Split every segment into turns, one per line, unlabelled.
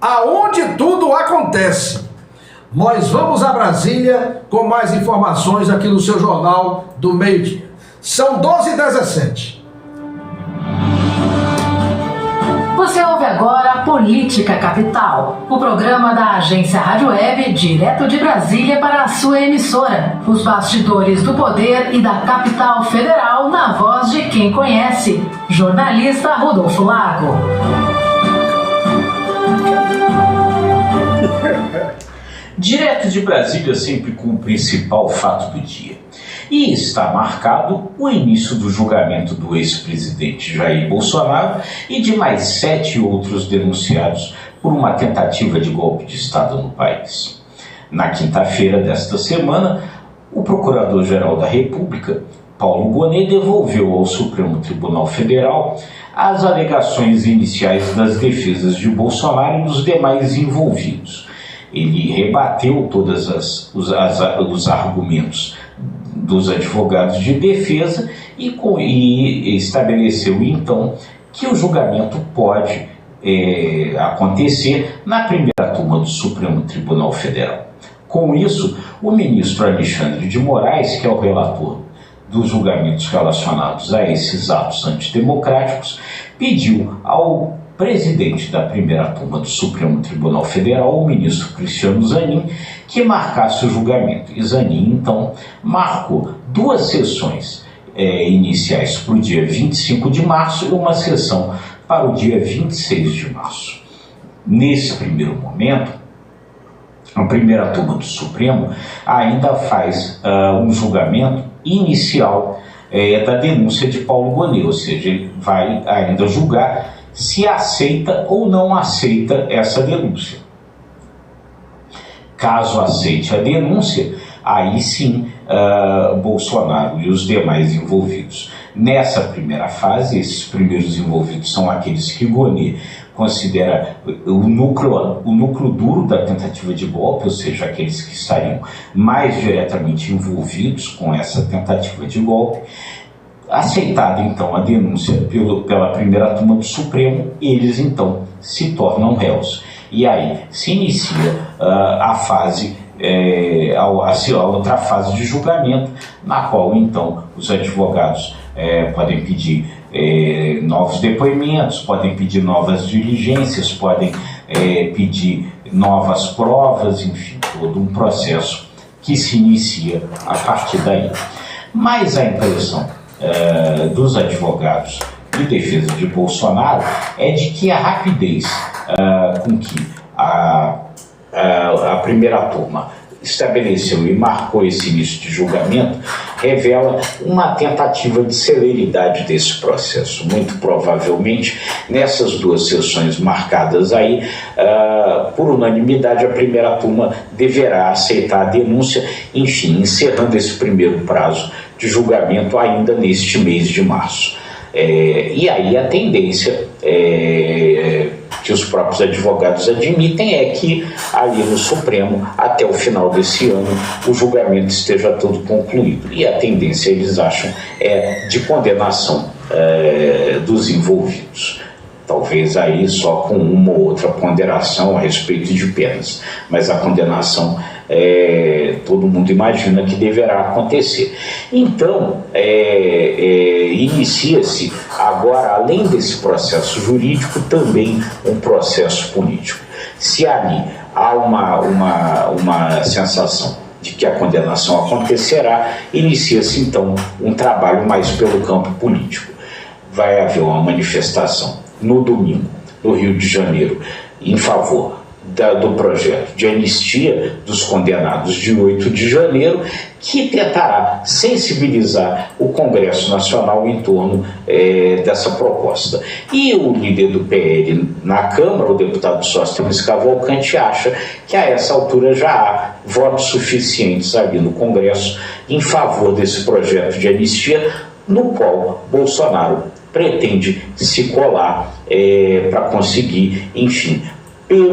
aonde tudo acontece. Nós vamos a Brasília com mais informações aqui no seu Jornal do Meio-Dia. São 12h17.
Você ouve agora Política Capital, o programa da agência Rádio Web, direto de Brasília para a sua emissora. Os bastidores do poder e da capital federal na voz de quem conhece. Jornalista Rodolfo Lago.
Direto de Brasília, sempre com o principal fato do dia. E está marcado o início do julgamento do ex-presidente Jair Bolsonaro e de mais 7 outros denunciados por uma tentativa de golpe de Estado no país. Na quinta-feira desta semana, o Procurador-Geral da República, Paulo Gonet, devolveu ao Supremo Tribunal Federal as alegações iniciais das defesas de Bolsonaro e dos demais envolvidos. Ele rebateu todos os argumentos dos advogados de defesa e estabeleceu, então, que o julgamento pode acontecer na primeira turma do Supremo Tribunal Federal. Com isso, o ministro Alexandre de Moraes, que é o relator dos julgamentos relacionados a esses atos antidemocráticos, pediu ao presidente da primeira turma do Supremo Tribunal Federal, o ministro Cristiano Zanin, que marcasse o julgamento. E Zanin, então, marcou 2 sessões iniciais para o dia 25 de março e uma sessão para o dia 26 de março. Nesse primeiro momento, a primeira turma do Supremo ainda faz um julgamento inicial da denúncia de Paulo Gonet, ou seja, ele vai ainda julgar se aceita ou não aceita essa denúncia. Caso aceite a denúncia, aí sim Bolsonaro e os demais envolvidos. Nessa primeira fase, esses primeiros envolvidos são aqueles que Gonet considera o núcleo duro da tentativa de golpe, ou seja, aqueles que estariam mais diretamente envolvidos com essa tentativa de golpe. Aceitada então a denúncia pela primeira turma do Supremo, eles então se tornam réus. E aí se inicia a outra fase de julgamento, na qual então os advogados podem pedir novos depoimentos, podem pedir novas diligências, podem pedir novas provas, enfim, todo um processo que se inicia a partir daí. Mas a impressão dos advogados de defesa de Bolsonaro é de que a rapidez com que a primeira turma estabeleceu e marcou esse início de julgamento revela uma tentativa de celeridade desse processo. Muito provavelmente, nessas 2 sessões marcadas aí, por unanimidade, a primeira turma deverá aceitar a denúncia, enfim, encerrando esse primeiro prazo de julgamento ainda neste mês de março. E aí a tendência que os próprios advogados admitem é que ali no Supremo, até o final desse ano, o julgamento esteja todo concluído. E a tendência, eles acham, é de condenação dos envolvidos. Talvez aí só com uma ou outra ponderação a respeito de penas, mas a condenação todo mundo imagina que deverá acontecer. Então, inicia-se agora, além desse processo jurídico, também um processo político. Se ali há uma sensação de que a condenação acontecerá, inicia-se então um trabalho mais pelo campo político. Vai haver uma manifestação no domingo, no Rio de Janeiro, em favor do projeto de anistia dos condenados de 8 de janeiro, que tentará sensibilizar o Congresso Nacional em torno dessa proposta. E o líder do PL na Câmara, o deputado Sóstenes Cavalcante, acha que a essa altura já há votos suficientes ali no Congresso em favor desse projeto de anistia, no qual Bolsonaro pretende se colar para conseguir, enfim,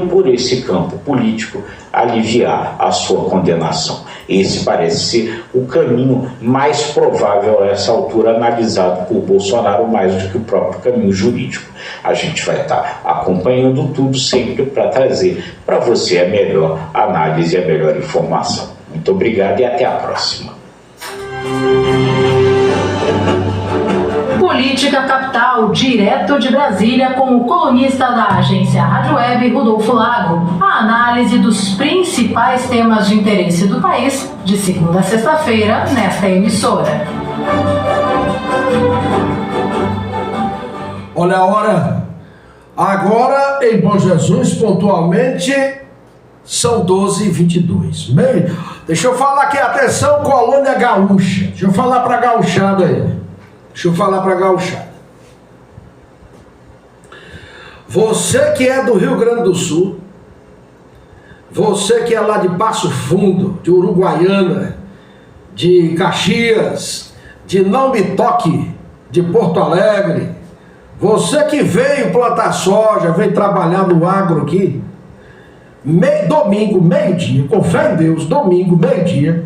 por esse campo político, aliviar a sua condenação. Esse parece ser o caminho mais provável a essa altura, analisado por Bolsonaro mais do que o próprio caminho jurídico. A gente vai estar acompanhando tudo sempre para trazer para você a melhor análise e a melhor informação. Muito obrigado e até a próxima.
Política Capital, direto de Brasília, com o colunista da agência Rádio Web, Rodolfo Lago. A análise dos principais temas de interesse do país, de segunda a sexta-feira, nesta emissora.
Olha a hora. Agora, em Bom Jesus, pontualmente, são 12h22. Deixa eu falar aqui, atenção, colônia gaúcha. Deixa eu falar pra gauchada aí. Você que é do Rio Grande do Sul, você que é lá de Passo Fundo, de Uruguaiana, de Caxias, de Não Me Toque, de Porto Alegre, você que veio plantar soja, veio trabalhar no agro aqui, domingo, meio-dia, com fé em Deus, domingo, meio-dia,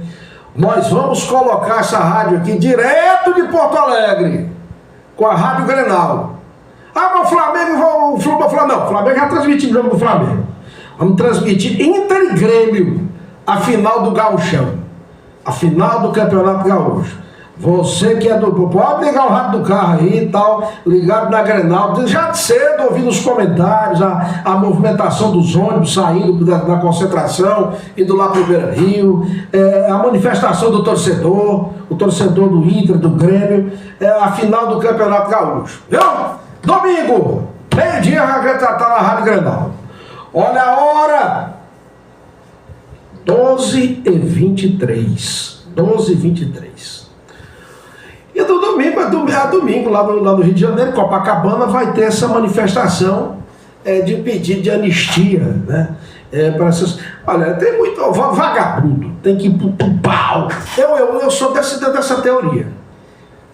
nós vamos colocar essa rádio aqui direto de Porto Alegre, com a Rádio Grenal. Ah, mas o Flamengo, o Flamengo já transmitiu o jogo do Flamengo. Vamos transmitir Inter e Grêmio, a final do Gauchão, a final do Campeonato Gaúcho. Você que é do... Pode ligar o rádio do carro aí e tal, ligado na Grenal, já de cedo ouvindo os comentários, a movimentação dos ônibus saindo da concentração, indo lá para o Beira-Rio, a manifestação do torcedor, o torcedor do Inter, do Grêmio, a final do Campeonato Gaúcho. Viu? Domingo, meio-dia, a gente tá na Rádio Grenal. Olha a hora! 12h23. 12h23. E do domingo, domingo lá no Rio de Janeiro, Copacabana, vai ter essa manifestação de pedido de anistia, né? Para essas, olha, tem muito vagabundo, tem que ir pro pau. Eu sou dessa teoria.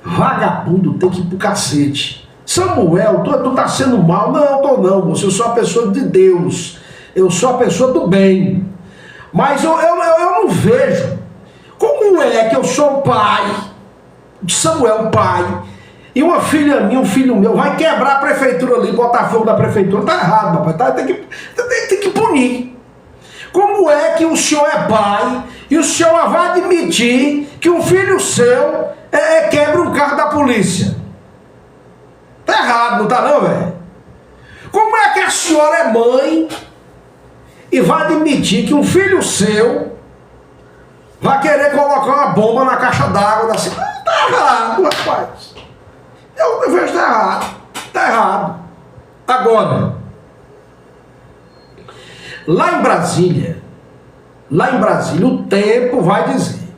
Vagabundo tem que ir pro cacete. Samuel, tu tá sendo mal? Não, tô não, moço. Eu sou a pessoa de Deus. Eu sou a pessoa do bem. Mas eu não vejo como é que eu sou pai de Samuel, pai, e uma filha minha, um filho meu, vai quebrar a prefeitura ali, botar fogo na prefeitura. Tá errado, papai. Tem que punir. Como é que o senhor é pai e o senhor vai admitir que um filho seu quebra um carro da polícia? Tá errado, não tá não, velho? Como é que a senhora é mãe e vai admitir que um filho seu vai querer colocar uma bomba na caixa d'água da cidade? Tá errado, rapaz. Eu vejo que tá errado. Tá errado. Agora, lá em Brasília, o tempo vai dizer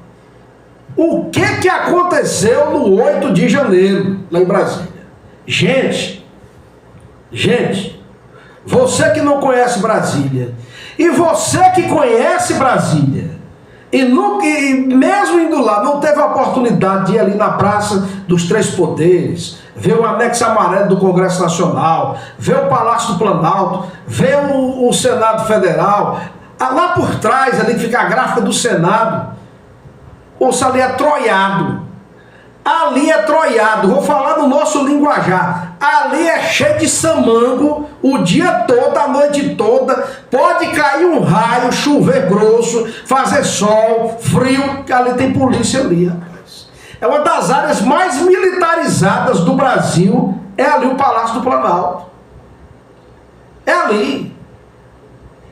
o que aconteceu no 8 de janeiro, lá em Brasília. Gente, você que não conhece Brasília, e você que conhece Brasília, e mesmo indo lá, não teve a oportunidade de ir ali na Praça dos Três Poderes, ver o anexo amarelo do Congresso Nacional, ver o Palácio do Planalto, ver o Senado Federal, lá por trás, ali que fica a gráfica do Senado, ouça, ali é troiado. Ali é troiado, vou falar no nosso linguajar. Ali é cheio de samango o dia todo, a noite toda. Pode cair um raio, chover grosso, fazer sol, frio, que ali tem polícia ali, rapaz. É uma das áreas mais militarizadas do Brasil, é ali o Palácio do Planalto. É ali.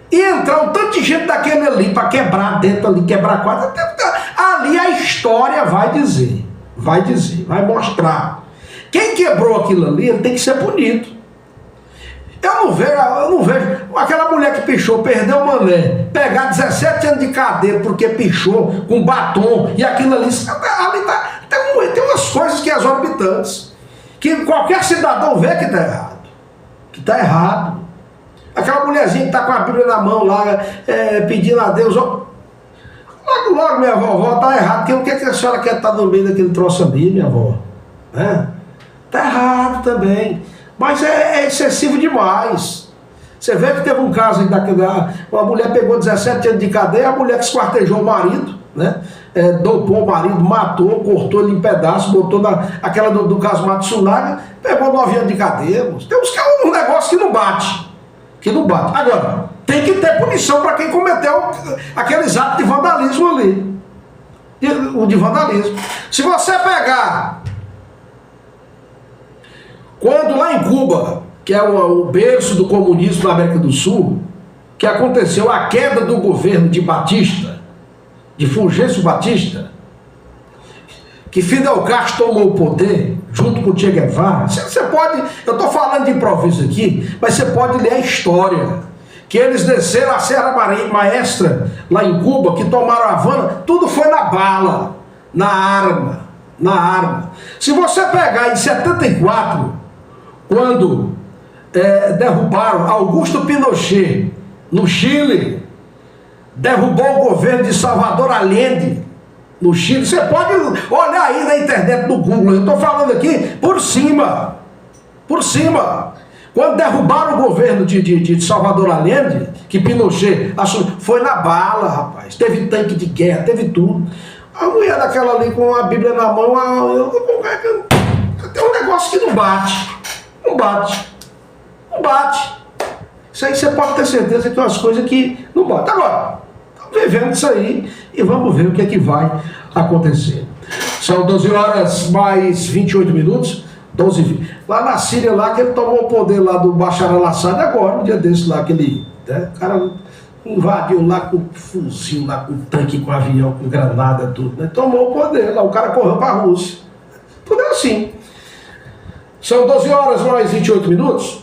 E entrar um tanto de gente daquele ali para quebrar dentro ali, quebrar quadra. Ali a história vai dizer. Vai dizer, vai mostrar. Quem quebrou aquilo ali, ele tem que ser punido. Eu não vejo aquela mulher que pichou, perdeu o mané, pegar 17 anos de cadeia porque pichou com batom e aquilo ali tem umas coisas que é exorbitantes, que qualquer cidadão vê que está errado. Que está errado. Aquela mulherzinha que está com a Bíblia na mão lá, pedindo a Deus, logo, minha vovó, tá errado. O que a senhora quer estar no meio daquele troço ali, minha avó? Tá errado também. Mas é excessivo demais. Você vê que teve um caso aí uma mulher pegou 17 anos de cadeia, a mulher que esquartejou o marido. né? Dopou o marido, matou, cortou ele em pedaços, botou aquela do caso Matsunaga, pegou 9 anos de cadeia. Tem um negócio que não bate. Agora, tem que ter punição para quem cometeu aqueles atos de vandalismo ali. O de vandalismo. Se você pegar, quando lá em Cuba, que é o berço do comunismo na América do Sul, que aconteceu a queda do governo de Batista, de Fulgêncio Batista, que Fidel Castro tomou o poder junto com o Che Guevara. Você pode, eu estou falando de improviso aqui, mas você pode ler a história, que eles desceram a Serra Maestra lá em Cuba, que tomaram a Havana, tudo foi na bala, na arma. Se você pegar em 74, quando derrubaram Augusto Pinochet no Chile, derrubou o governo de Salvador Allende no Chile. Você pode olhar aí na internet, no Google. Eu estou falando aqui por cima. Quando derrubaram o governo de Salvador Allende, que Pinochet assumiu, foi na bala, rapaz. Teve tanque de guerra, teve tudo. A mulher daquela ali com a Bíblia na mão, tem um negócio que não bate. Isso aí você pode ter certeza que é umas coisas que não batem. Agora, estamos vivendo isso aí e vamos ver o que é que vai acontecer. São 12 horas mais 28 minutos. 12. Lá na Síria, lá que ele tomou o poder lá do Bashar al-Assad agora, um dia desse lá, aquele, né, o cara invadiu lá com fuzil, lá com tanque, com avião, com granada, tudo, né? Tomou o poder lá, o cara correu para a Rússia. Tudo é assim. São 12 horas mais 28 minutos.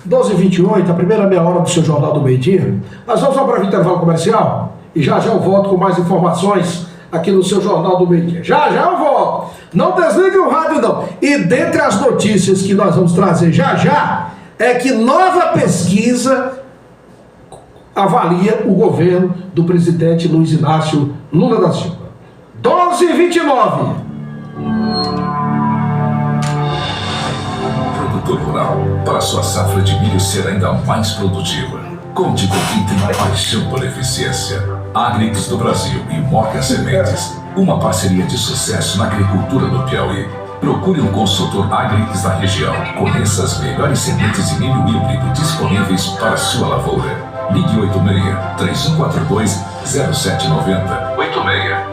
12h28, a primeira meia hora do seu Jornal do Meio-Dia. Nós vamos só para o intervalo comercial e já eu volto com mais informações aqui no seu Jornal do Meio-Dia. Já eu volto. Não desligue o rádio, não. E dentre as notícias que nós vamos trazer já, é que nova pesquisa avalia o governo do presidente Luiz Inácio Lula da Silva. 12h29.
Produtor rural, para sua safra de milho ser ainda mais produtiva. Conte com quem tem a paixão por eficiência. Agrix do Brasil e Morgan Sementes, uma parceria de sucesso na agricultura do Piauí. Procure um consultor Agrix da região. Conheça as melhores sementes de milho híbrido disponíveis para sua lavoura. Ligue 86-3142-0790.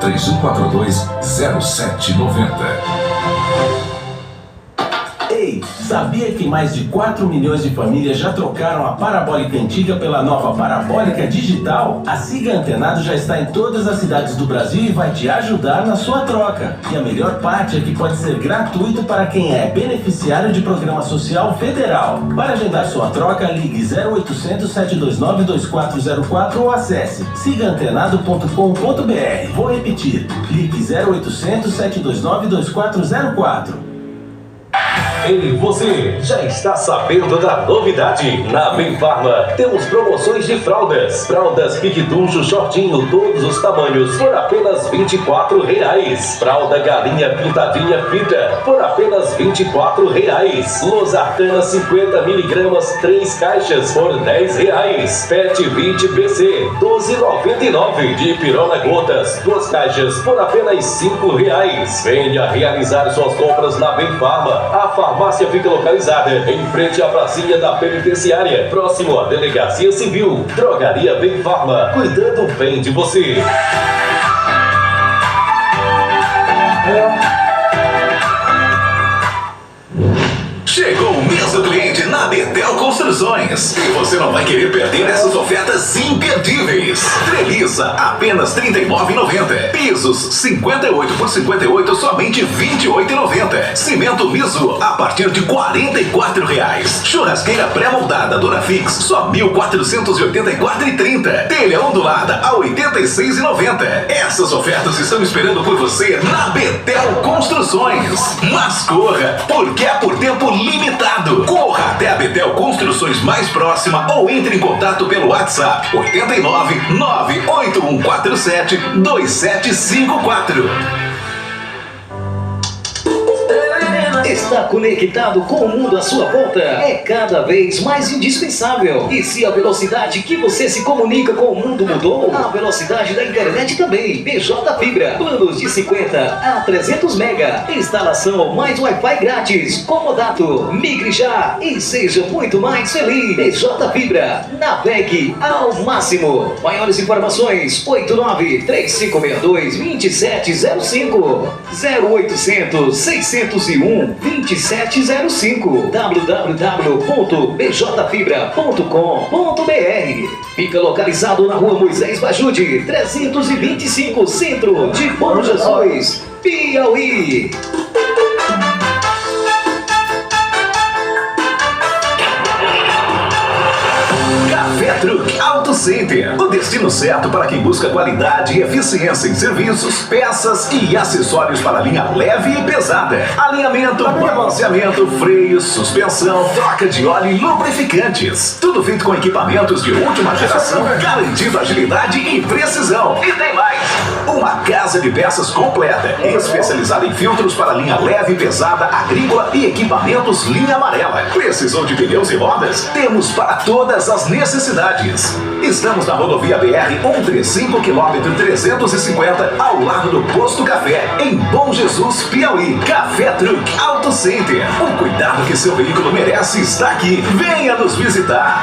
86-3142-0790.
Ei, sabia que mais de 4 milhões de famílias já trocaram a parabólica antiga pela nova parabólica digital? A Siga Antenado já está em todas as cidades do Brasil e vai te ajudar na sua troca. E a melhor parte é que pode ser gratuito para quem é beneficiário de programa social federal. Para agendar sua troca, ligue 0800-729-2404 ou acesse sigaantenado.com.br. Vou repetir, ligue 0800-729-2404.
Ei, você já está sabendo da novidade? Na Bem Farma temos promoções de fraldas. Fraldas piqueducho shortinho, todos os tamanhos, por apenas R$24. Fralda galinha pintadinha fita, por apenas R$24. Losartana 50mg, 3 caixas, por R$10. Pet 20 BC, R$12,99. De pirona gotas, 2 caixas, por apenas R$5. Venha realizar suas compras na Bem Farma. A farmácia fica localizada em frente à pracinha da penitenciária, próximo à Delegacia Civil. Drogaria Bem Farma, cuidando bem de você.
Chegou o mês do cliente na Betel Construções e você não vai querer perder essas ofertas imperdíveis. Treliça, apenas R$ 39,90. Pisos, 58 por 58, somente R$ 28,90. Cimento liso, a partir de R$ 44,00. Churrasqueira pré-moldada Dona Fix, só R$ 1.484,30. Telha ondulada a R$ 86,90. Essas ofertas estão esperando por você na Betel Construções. Mas corra, porque é por tempo limitado. Corra até a Betel Construções mais próxima ou entre em contato pelo WhatsApp 89 98147 2754.
Estar conectado com o mundo à sua volta é cada vez mais indispensável. E se a velocidade que você se comunica com o mundo mudou, a velocidade da internet também. PJ Fibra, planos de 50 a 300 mega, instalação mais Wi-Fi grátis, comodato. Migre já e seja muito mais feliz. PJ Fibra, navegue ao máximo. Maiores informações, 89-3562-2705, 0800-601-2705, www.bjfibra.com.br. Fica localizado na rua Moisés Bajude, 325, Centro de Bom Jesus, Piauí.
Café Truck Auto Center, o destino certo para quem busca qualidade e eficiência em serviços, peças e acessórios para linha leve e pesada. Alinhamento, balanceamento, freios, suspensão, troca de óleo e lubrificantes. Tudo feito com equipamentos de última geração, garantindo agilidade e precisão. E tem mais! Uma casa de peças completa, especializada em filtros para linha leve e pesada, agrícola e equipamentos linha amarela. Precisou de pneus e rodas? Temos para todas as necessidades. Estamos na rodovia BR-135, quilômetro 350, ao lado do Posto Café, em Bom Jesus, Piauí. Café Truck Auto Center. O cuidado que seu veículo merece está aqui. Venha nos visitar.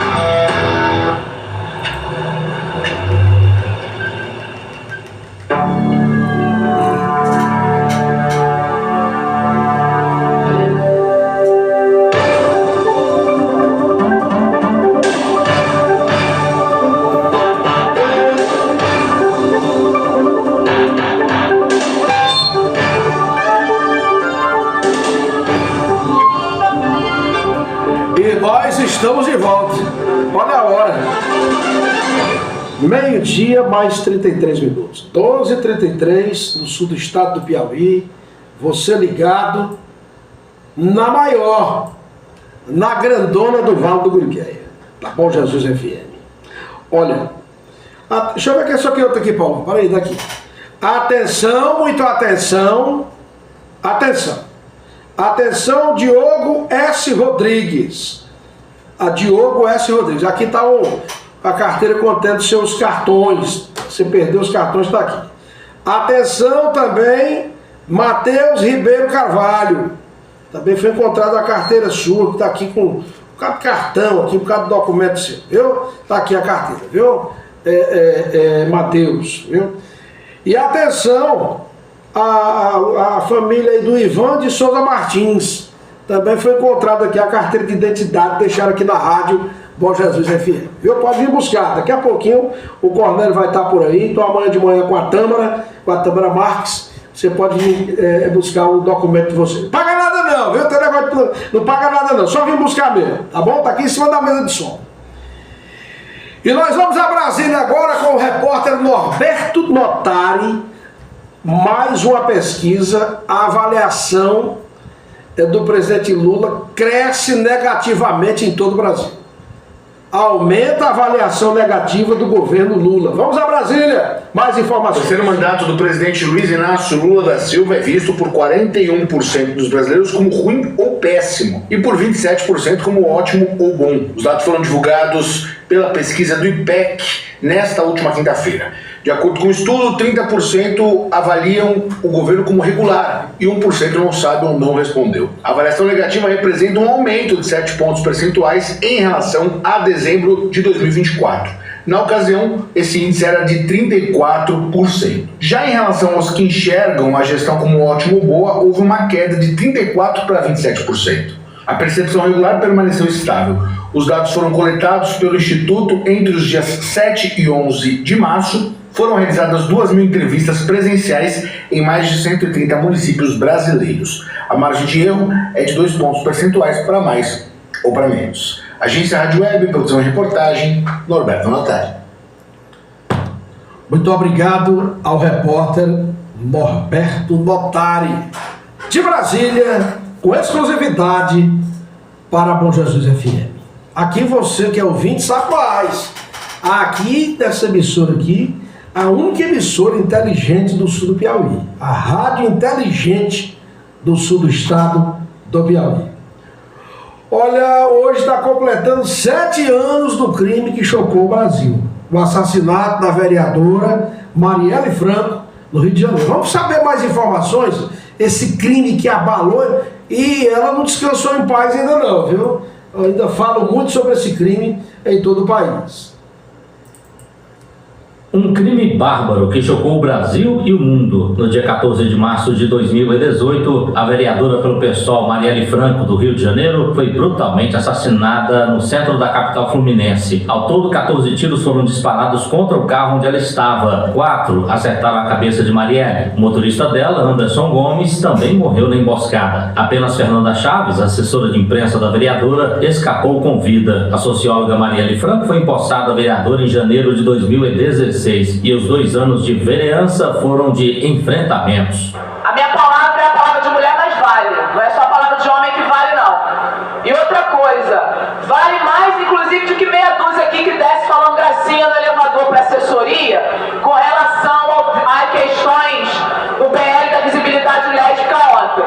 Estamos de volta. Olha a hora. Meio-dia mais 33 minutos. 12h33 no sul do estado do Piauí. Você ligado na maior, na grandona do Vale do Gurigueia. Tá bom, Jesus FM. Olha, deixa eu ver que é só que outra aqui, Paulo. Para aí, daqui. Atenção, muito atenção. Atenção. Atenção, Diogo S. Rodrigues. A Diogo S. Rodrigues. Aqui está a carteira contendo seus cartões. Você perdeu os cartões, está aqui. Atenção também, Matheus Ribeiro Carvalho. Também foi encontrada a carteira sua, que está aqui com um bocado de cartão, aqui, um bocado de documento seu, viu? Está aqui a carteira, viu? Matheus, viu? E atenção, a família aí do Ivan de Souza Martins. Também foi encontrada aqui a carteira de identidade, deixaram aqui na rádio Bom Jesus FM. Eu pode vir buscar, daqui a pouquinho o Cornélio vai estar por aí, então amanhã de manhã com a Tâmara Marques, você pode vir buscar o documento de você. Não paga nada não, viu? Tem negócio não paga nada não, só vim buscar mesmo, tá bom? Tá aqui em cima da mesa de som. E nós vamos a Brasília agora com o repórter Norberto Notari, mais uma pesquisa, a avaliação do presidente Lula cresce negativamente em todo o Brasil. Aumenta a avaliação negativa do governo Lula. Vamos a Brasília, mais informações.
O terceiro mandato do presidente Luiz Inácio Lula da Silva é visto por 41% dos brasileiros como ruim ou péssimo e por 27% como ótimo ou bom. Os dados foram divulgados pela pesquisa do IPEC nesta última quinta-feira. De acordo com o estudo, 30% avaliam o governo como regular e 1% não sabe ou não respondeu. A avaliação negativa representa um aumento de 7 pontos percentuais em relação a dezembro de 2024. Na ocasião, esse índice era de 34%. Já em relação aos que enxergam a gestão como ótima ou boa, houve uma queda de 34% para 27%. A percepção regular permaneceu estável. Os dados foram coletados pelo Instituto entre os dias 7 e 11 de março. Foram realizadas 2.000 entrevistas presenciais em mais de 130 municípios brasileiros. A margem de erro é de 2 pontos percentuais para mais ou para menos. Agência Rádio Web, produção e reportagem, Norberto Notari.
Muito obrigado ao repórter Norberto Notari, de Brasília, com exclusividade para Bom Jesus FM. Aqui você que é ouvinte sabe mais. Aqui, dessa emissora aqui, a única emissora inteligente do sul do Piauí. A rádio inteligente do sul do estado do Piauí. Olha, hoje está completando 7 anos do crime que chocou o Brasil. O assassinato da vereadora Marielle Franco, no Rio de Janeiro. Vamos saber mais informações? Esse crime que abalou, e ela não descansou em paz ainda não, viu? Eu ainda falo muito sobre esse crime em todo o país.
Um crime bárbaro que chocou o Brasil e o mundo. No dia 14 de março de 2018, a vereadora pelo PSOL Marielle Franco, do Rio de Janeiro, foi brutalmente assassinada no centro da capital fluminense. Ao todo, 14 tiros foram disparados contra o carro onde ela estava. 4 acertaram a cabeça de Marielle. O motorista dela, Anderson Gomes, também morreu na emboscada. Apenas Fernanda Chaves, assessora de imprensa da vereadora, escapou com vida. A socióloga Marielle Franco foi empossada vereadora em janeiro de 2016. E os 2 anos de vereança foram de enfrentamentos.
A minha palavra é a palavra de mulher, mas vale. Não é só a palavra de homem que vale, não. E outra coisa, vale mais, inclusive, do que meia dúzia aqui que desce falando gracinha no elevador para assessoria com relação a questões do PL da visibilidade lésbica ontem.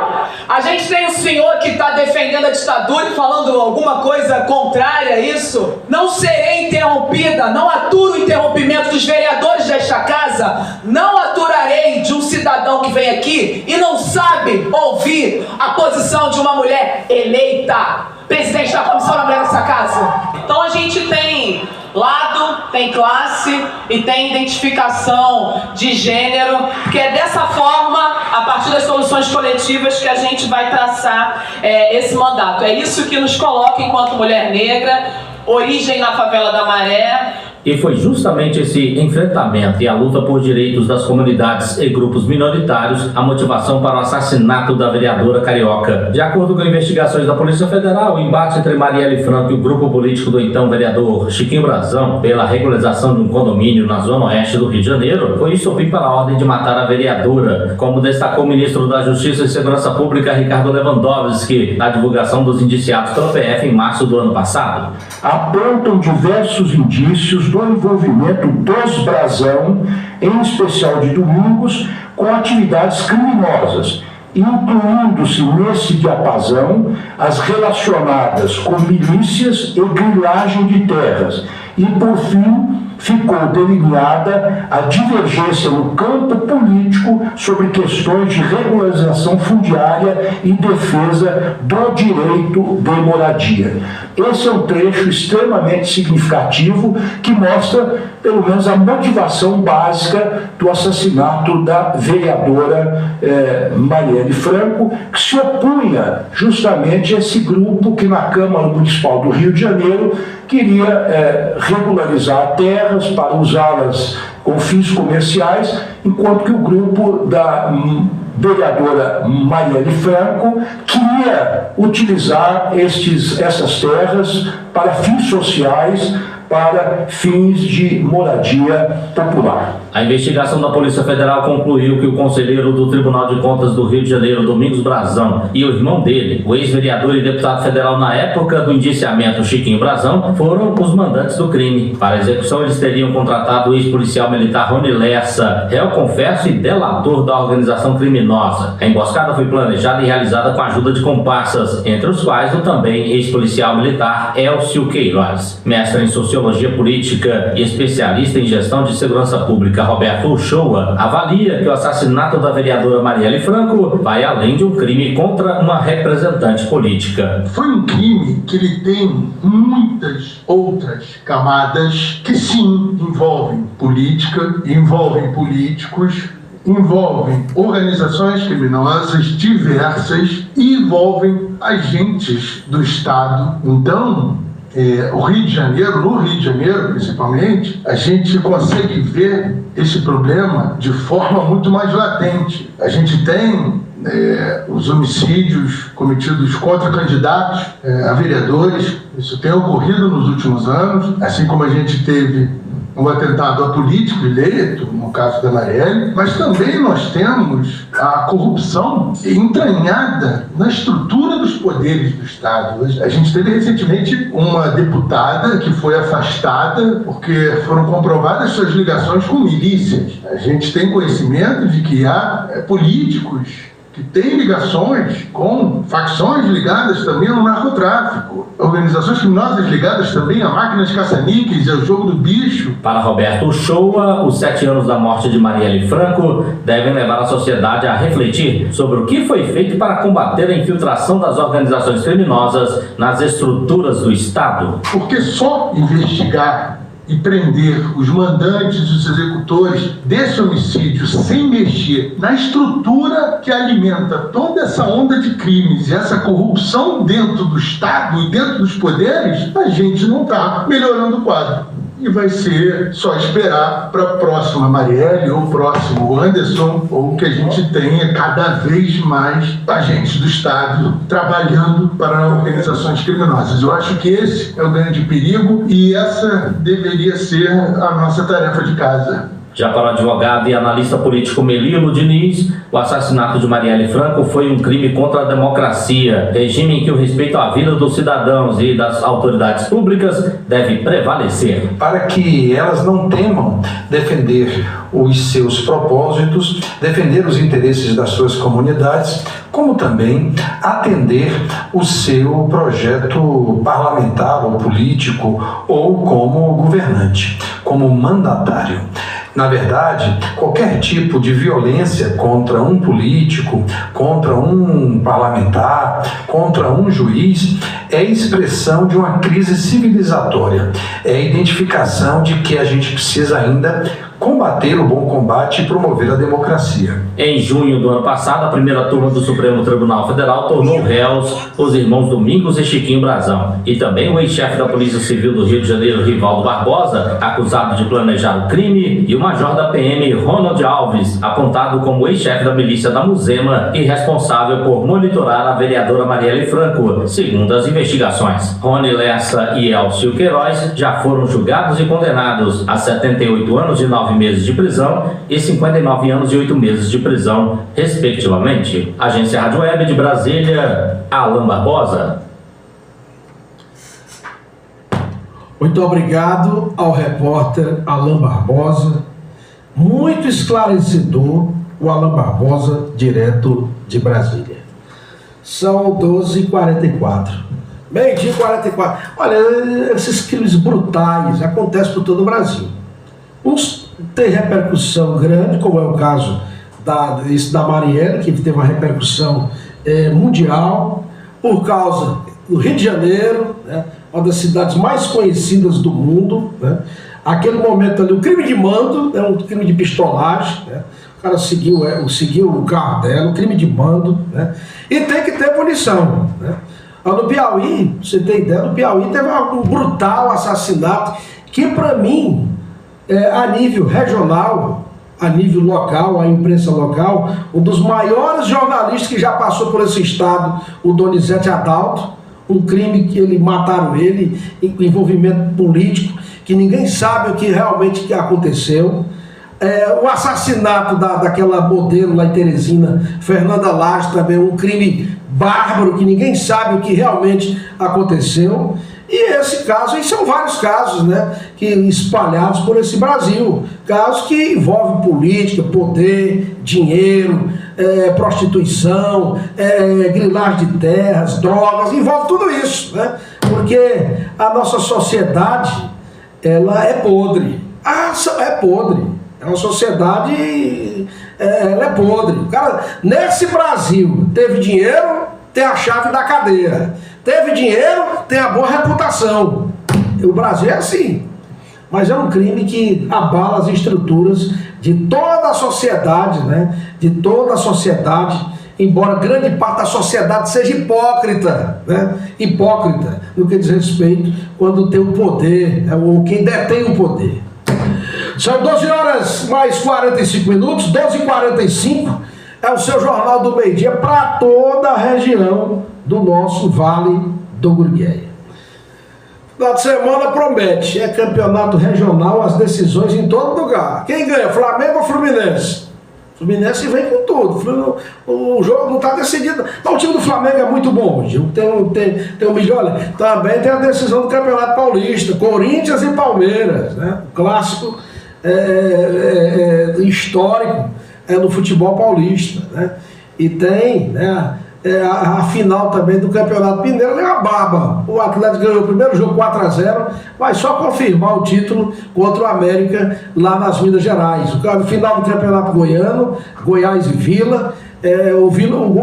A gente tem um senhor que está defendendo a ditadura e falando alguma coisa contrária a isso. Não serei interrompida, não aturo o interrompimento dos vereadores desta casa, não aturarei de um cidadão que vem aqui e não sabe ouvir a posição de uma mulher eleita, presidente da Comissão da Mulher dessa casa. Então a gente tem lado, tem classe e tem identificação de gênero, que é dessa forma, a partir das soluções coletivas, que a gente vai traçar esse mandato. É isso que nos coloca enquanto mulher negra, origem na favela da Maré.
E foi justamente esse enfrentamento e a luta por direitos das comunidades e grupos minoritários a motivação para o assassinato da vereadora carioca. De acordo com investigações da Polícia Federal, o embate entre Marielle Franco e o grupo político do então vereador Chiquinho Brazão pela regularização de um condomínio na zona oeste do Rio de Janeiro foi estopim para a ordem de matar a vereadora, como destacou o ministro da Justiça e Segurança Pública, Ricardo Lewandowski, na divulgação dos indiciados pela PF em março do ano passado.
Apontam diversos indícios do envolvimento dos Brazão, em especial de Domingos, com atividades criminosas, incluindo-se nesse diapasão as relacionadas com milícias e grilagem de terras. E, por fim, ficou delineada a divergência no campo político sobre questões de regularização fundiária e defesa do direito de moradia. Esse é um trecho extremamente significativo que mostra, pelo menos, a motivação básica do assassinato da vereadora Marielle Franco, que se opunha justamente a esse grupo que na Câmara Municipal do Rio de Janeiro queria regularizar terras para usá-las com fins comerciais, enquanto que o grupo da vereadora Marielle Franco queria utilizar essas terras para fins sociais, para fins de moradia popular.
A investigação da Polícia Federal concluiu que o conselheiro do Tribunal de Contas do Rio de Janeiro, Domingos Brazão, e o irmão dele, o ex-vereador e deputado federal na época do indiciamento, Chiquinho Brazão, foram os mandantes do crime. Para a execução, eles teriam contratado o ex-policial militar Rony Lessa, réu confesso e delator da organização criminosa. A emboscada foi planejada e realizada com a ajuda de comparsas, entre os quais o também ex-policial militar Elcio Queiroz. Mestre em Sociologia Política e especialista em Gestão de Segurança Pública, Roberto Uchoa, avalia que o assassinato da vereadora Marielle Franco vai além de um crime contra uma representante política.
Foi um crime que ele tem muitas outras camadas que sim envolvem política, envolvem políticos, envolvem organizações criminosas diversas e envolvem agentes do Estado. Então, o Rio de Janeiro, no Rio de Janeiro principalmente, a gente consegue ver esse problema de forma muito mais latente. A gente tem os homicídios cometidos contra candidatos a vereadores, isso tem ocorrido nos últimos anos, assim como a gente teve um atentado a político eleito, no caso da Marielle, mas também nós temos a corrupção entranhada na estrutura dos poderes do Estado. A gente teve recentemente uma deputada que foi afastada porque foram comprovadas suas ligações com milícias. A gente tem conhecimento de que há políticos que tem ligações com facções ligadas também ao narcotráfico, organizações criminosas ligadas também a máquinas caça-níqueis e ao jogo do bicho.
Para Roberto Uchoa, os 7 anos da morte de Marielle Franco devem levar a sociedade a refletir sobre o que foi feito para combater a infiltração das organizações criminosas nas estruturas do Estado.
Porque só investigar e prender os mandantes, os executores desse homicídio sem mexer na estrutura que alimenta toda essa onda de crimes e essa corrupção dentro do Estado e dentro dos poderes, a gente não está melhorando o quadro. E vai ser só esperar para a próxima Marielle ou próximo Anderson, ou que a gente tenha cada vez mais agentes do Estado trabalhando para organizações criminosas. Eu acho que esse é o grande perigo e essa deveria ser a nossa tarefa de casa.
Já para o advogado e analista político Melilo Diniz, o assassinato de Marielle Franco foi um crime contra a democracia, regime em que o respeito à vida dos cidadãos e das autoridades públicas deve prevalecer.
Para que elas não temam defender os seus propósitos, defender os interesses das suas comunidades, como também atender o seu projeto parlamentar ou político ou como governante, como mandatário. Na verdade, qualquer tipo de violência contra um político, contra um parlamentar, contra um juiz, é expressão de uma crise civilizatória, é a identificação de que a gente precisa ainda combater o bom combate e promover a democracia.
Em junho do ano passado, a primeira turma do Supremo Tribunal Federal tornou réus os irmãos Domingos e Chiquinho Brazão e também o ex-chefe da Polícia Civil do Rio de Janeiro, Rivaldo Barbosa, acusado de planejar o crime, e o major da PM, Ronald Alves, apontado como ex-chefe da milícia da Muzema e responsável por monitorar a vereadora Marielle Franco, segundo as investigações. Rony Lessa e Elcio Queiroz já foram julgados e condenados a 78 anos e 9 meses de prisão e 59 anos e 8 meses de prisão, respectivamente. Agência Rádio Web de Brasília, Alan Barbosa.
Muito obrigado ao repórter Alan Barbosa. Muito esclarecedor o Alan Barbosa, direto de Brasília. São 12h44. Meio-dia e 44. Olha, esses crimes brutais acontecem por todo o Brasil. Uns têm repercussão grande, como é o caso da Marielle, que teve uma repercussão mundial, por causa do Rio de Janeiro, né, uma das cidades mais conhecidas do mundo, né? Aquele momento ali, o crime de mando, um crime de pistolagem, né? O cara seguiu o carro dela, o crime de mando, né? E tem que ter punição, né? No Piauí, pra você ter ideia, no Piauí teve um brutal assassinato que, para mim, a nível regional, a nível local, a imprensa local, um dos maiores jornalistas que já passou por esse estado, o Donizete Adalto, um crime que mataram ele, envolvimento político, que ninguém sabe o que realmente aconteceu. O assassinato daquela modelo lá em Teresina, Fernanda Lage, também um crime bárbaro, que ninguém sabe o que realmente aconteceu. E esse caso, e são vários casos, né, que espalhados por esse Brasil, casos que envolvem política, poder, dinheiro, prostituição, grilagem de terras, drogas, envolve tudo isso, né, porque a nossa sociedade, ela é podre, é podre, é uma sociedade, ela é podre. O cara, nesse Brasil, teve dinheiro, tem a chave da cadeia. Teve dinheiro, tem a boa reputação. O Brasil é assim. Mas é um crime que abala as estruturas de toda a sociedade, né? De toda a sociedade, embora grande parte da sociedade seja hipócrita, né? Hipócrita no que diz respeito quando tem o poder, ou quem detém o poder. São 12 horas mais 45 minutos, 12h45, é o seu Jornal do Meio-Dia para toda a região do nosso Vale do Gurgueia. Final de semana promete, é campeonato regional, as decisões em todo lugar. Quem ganha, Flamengo ou Fluminense? Fluminense vem com tudo, o jogo não está decidido. Mas o time do Flamengo é muito bom hoje, tem um milhão. Olha, também tem a decisão do Campeonato Paulista, Corinthians e Palmeiras, né? O clássico histórico no futebol paulista, né? E tem, né, a final também do Campeonato Mineiro, é uma baba. O Atlético ganhou o primeiro jogo 4-0, vai só confirmar o título contra o América lá nas Minas Gerais. O final do Campeonato Goiano, Goiás e Vila, o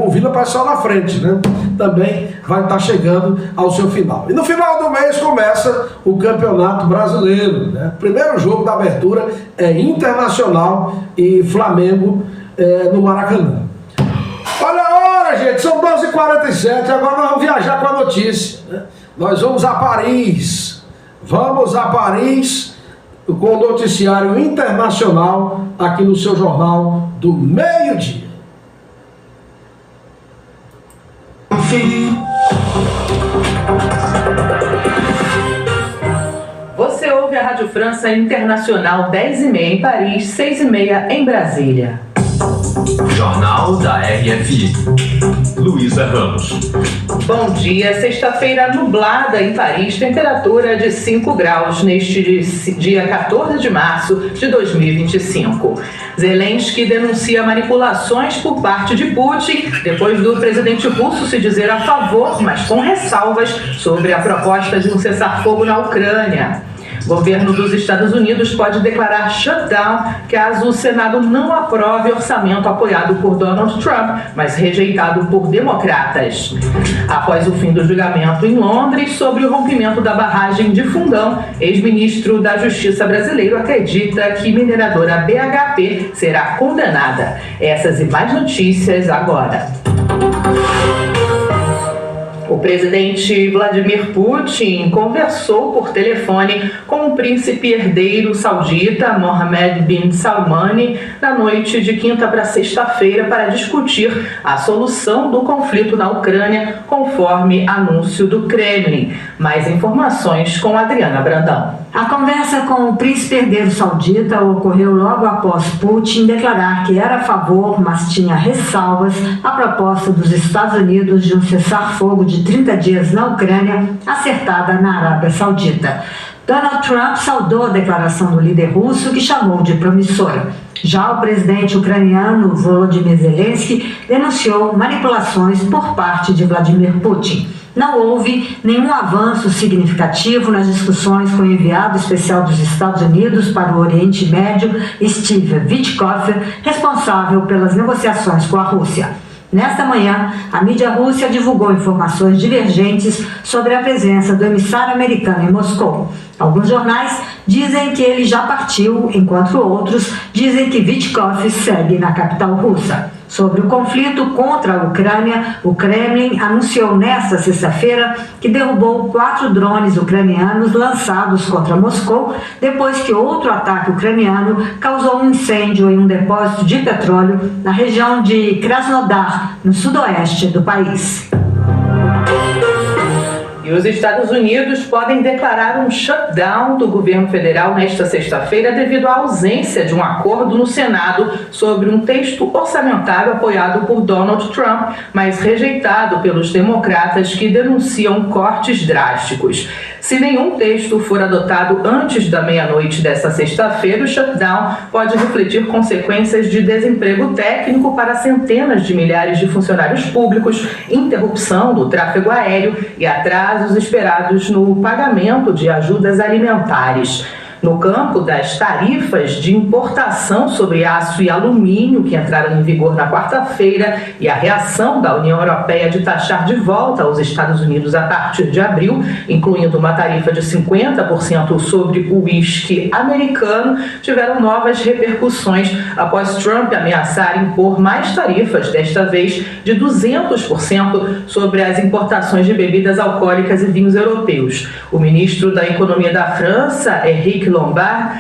Vila passou na frente, né? Também vai estar chegando ao seu final. E no final do mês começa o Campeonato Brasileiro, né? O primeiro jogo da abertura é Internacional e Flamengo no Maracanã. Olha a hora, gente, são 12h47, agora nós vamos viajar com a notícia, né? Nós vamos a Paris. Vamos a Paris com o noticiário internacional aqui no seu Jornal do Meio-Dia.
Você ouve a Rádio França Internacional 10h30 em Paris, 6h30 em Brasília.
Jornal da RFI. Luísa Ramos.
Bom dia, sexta-feira nublada em Paris, temperatura de 5 graus neste dia 14 de março de 2025. Zelensky denuncia manipulações por parte de Putin, depois do presidente russo se dizer a favor, mas com ressalvas, sobre a proposta de um cessar-fogo na Ucrânia. O governo dos Estados Unidos pode declarar shutdown caso o Senado não aprove orçamento apoiado por Donald Trump, mas rejeitado por democratas. Após o fim do julgamento em Londres sobre o rompimento da barragem de Fundão, ex-ministro da Justiça brasileiro acredita que mineradora BHP será condenada. Essas e mais notícias agora. O presidente Vladimir Putin conversou por telefone com o príncipe herdeiro saudita Mohammed bin Salman na noite de quinta para sexta-feira para discutir a solução do conflito na Ucrânia, conforme anúncio do Kremlin. Mais informações com Adriana Brandão.
A conversa com o príncipe herdeiro saudita ocorreu logo após Putin declarar que era a favor, mas tinha ressalvas, à proposta dos Estados Unidos de um cessar-fogo de 30 dias na Ucrânia, acertada na Arábia Saudita. Donald Trump saudou a declaração do líder russo, que chamou de promissora. Já o presidente ucraniano Volodymyr Zelensky denunciou manipulações por parte de Vladimir Putin. Não houve nenhum avanço significativo nas discussões com o enviado especial dos Estados Unidos para o Oriente Médio, Steve Witkoff, responsável pelas negociações com a Rússia. Nesta manhã, a mídia russa divulgou informações divergentes sobre a presença do emissário americano em Moscou. Alguns jornais dizem que ele já partiu, enquanto outros dizem que Witkoff segue na capital russa. Sobre o conflito contra a Ucrânia, o Kremlin anunciou nesta sexta-feira que derrubou 4 drones ucranianos lançados contra Moscou, depois que outro ataque ucraniano causou um incêndio em um depósito de petróleo na região de Krasnodar, no sudoeste do país.
E os Estados Unidos podem declarar um shutdown do governo federal nesta sexta-feira devido à ausência de um acordo no Senado sobre um texto orçamentário apoiado por Donald Trump, mas rejeitado pelos democratas que denunciam cortes drásticos. Se nenhum texto for adotado antes da meia-noite desta sexta-feira, o shutdown pode refletir consequências de desemprego técnico para centenas de milhares de funcionários públicos, interrupção do tráfego aéreo e atrasos esperados no pagamento de ajudas alimentares. No campo das tarifas de importação sobre aço e alumínio, que entraram em vigor na quarta-feira, e a reação da União Europeia de taxar de volta aos Estados Unidos a partir de abril, incluindo uma tarifa de 50% sobre o uísque americano, tiveram novas repercussões após Trump ameaçar impor mais tarifas, desta vez de 200% sobre as importações de bebidas alcoólicas e vinhos europeus. O ministro da Economia da França, Éric Lombard,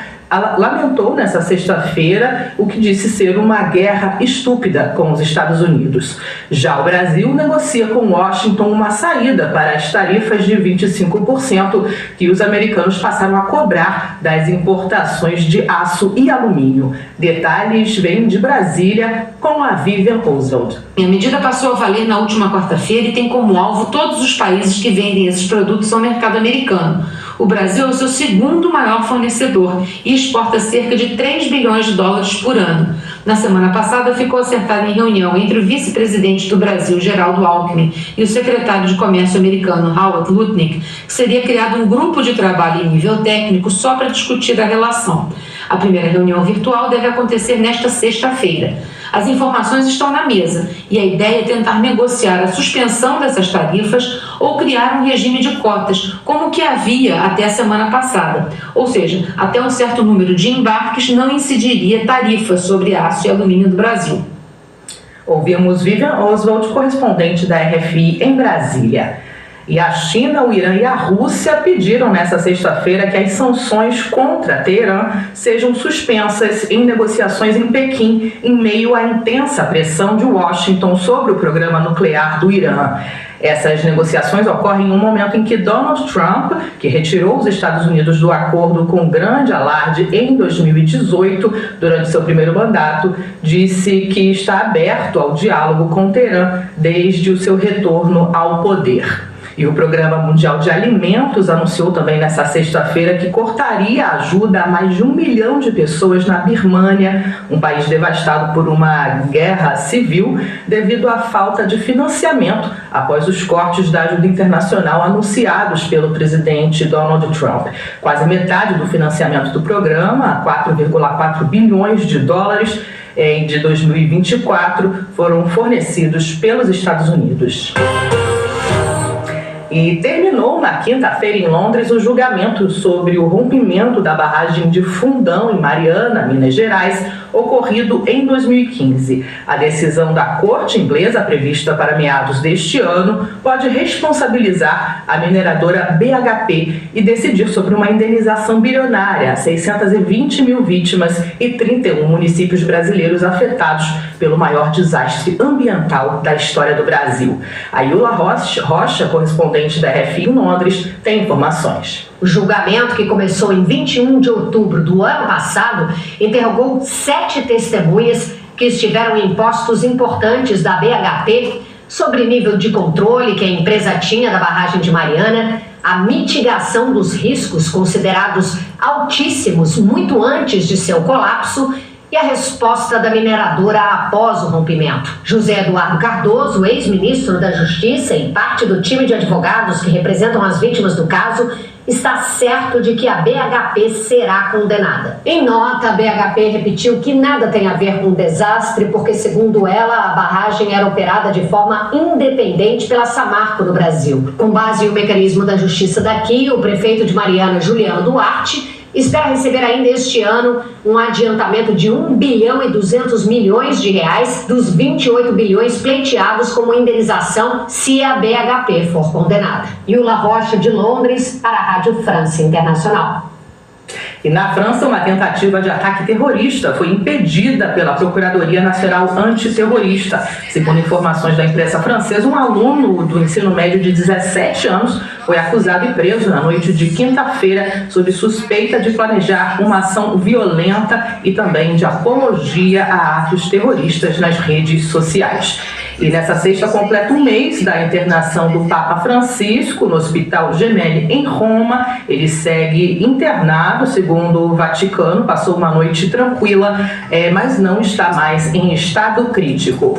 lamentou nessa sexta-feira o que disse ser uma guerra estúpida com os Estados Unidos. Já o Brasil negocia com Washington uma saída para as tarifas de 25% que os americanos passaram a cobrar das importações de aço e alumínio. Detalhes vêm de Brasília com a Vivian Oswald.
A medida passou a valer na última quarta-feira e tem como alvo todos os países que vendem esses produtos ao mercado americano. O Brasil é o seu segundo maior fornecedor e exporta cerca de 3 bilhões de dólares por ano. Na semana passada, ficou acertada em reunião entre o vice-presidente do Brasil, Geraldo Alckmin, e o secretário de Comércio americano, Howard Lutnick, que seria criado um grupo de trabalho em nível técnico só para discutir a relação. A primeira reunião virtual deve acontecer nesta sexta-feira. As informações estão na mesa e a ideia é tentar negociar a suspensão dessas tarifas ou criar um regime de cotas, como o que havia até a semana passada. Ou seja, até um certo número de embarques não incidiria tarifas sobre aço e alumínio do Brasil.
Ouvimos Vivian Oswald, correspondente da RFI em Brasília. E a China, o Irã e a Rússia pediram nesta sexta-feira que as sanções contra Teherã sejam suspensas em negociações em Pequim, em meio à intensa pressão de Washington sobre o programa nuclear do Irã. Essas negociações ocorrem em um momento em que Donald Trump, que retirou os Estados Unidos do acordo com grande alarde em 2018, durante seu primeiro mandato, disse que está aberto ao diálogo com Teherã desde o seu retorno ao poder. E o Programa Mundial de Alimentos anunciou também nesta sexta-feira que cortaria a ajuda a mais de 1 milhão de pessoas na Birmânia, um país devastado por uma guerra civil, devido à falta de financiamento após os cortes da ajuda internacional anunciados pelo presidente Donald Trump. Quase metade do financiamento do programa, 4,4 bilhões de dólares, de 2024, foram fornecidos pelos Estados Unidos. E terminou na quinta-feira em Londres o julgamento sobre o rompimento da barragem de Fundão, em Mariana, Minas Gerais, ocorrido em 2015. A decisão da corte inglesa, prevista para meados deste ano, pode responsabilizar a mineradora BHP e decidir sobre uma indenização bilionária a 620 mil vítimas e 31 municípios brasileiros afetados pelo maior desastre ambiental da história do Brasil. A Yula Rocha, correspondente da RFI em Londres, tem informações.
O julgamento, que começou em 21 de outubro do ano passado, interrogou 7 testemunhas que estiveram em postos importantes da BHP sobre nível de controle que a empresa tinha da barragem de Mariana, a mitigação dos riscos considerados altíssimos muito antes de seu colapso e a resposta da mineradora após o rompimento. José Eduardo Cardoso, ex-ministro da Justiça e parte do time de advogados que representam as vítimas do caso, está certo de que a BHP será condenada. Em nota, a BHP repetiu que nada tem a ver com o desastre, porque, segundo ela, a barragem era operada de forma independente pela Samarco no Brasil. Com base no mecanismo da justiça daqui, o prefeito de Mariana, Juliano Duarte, espera receber ainda este ano um adiantamento de 1 bilhão e 200 milhões de reais dos 28 bilhões pleiteados como indenização se a BHP for condenada. Yula Rocha, de Londres, para a Rádio França Internacional.
E na França, uma tentativa de ataque terrorista foi impedida pela Procuradoria Nacional Antiterrorista. Segundo informações da imprensa francesa, um aluno do ensino médio de 17 anos foi acusado e preso na noite de quinta-feira sob suspeita de planejar uma ação violenta e também de apologia a atos terroristas nas redes sociais. E nessa sexta completa um mês da internação do Papa Francisco no Hospital Gemelli, em Roma. Ele segue internado, segundo o Vaticano, passou uma noite tranquila, mas não está mais em estado crítico.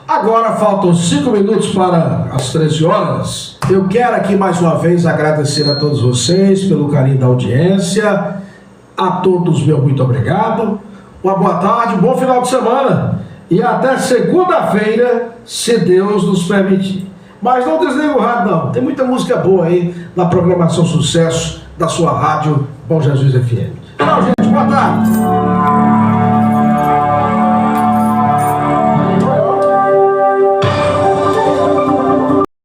Agora faltam 5 minutos para as 13 horas. Eu quero aqui mais uma vez agradecer a todos vocês pelo carinho da audiência. A todos, meu muito obrigado. Uma boa tarde, um bom final de semana. E até segunda-feira, se Deus nos permitir. Mas não desliga o rádio, não. Tem muita música boa aí na programação Sucesso da sua rádio Bom Jesus FM. Tchau, gente. Boa tarde.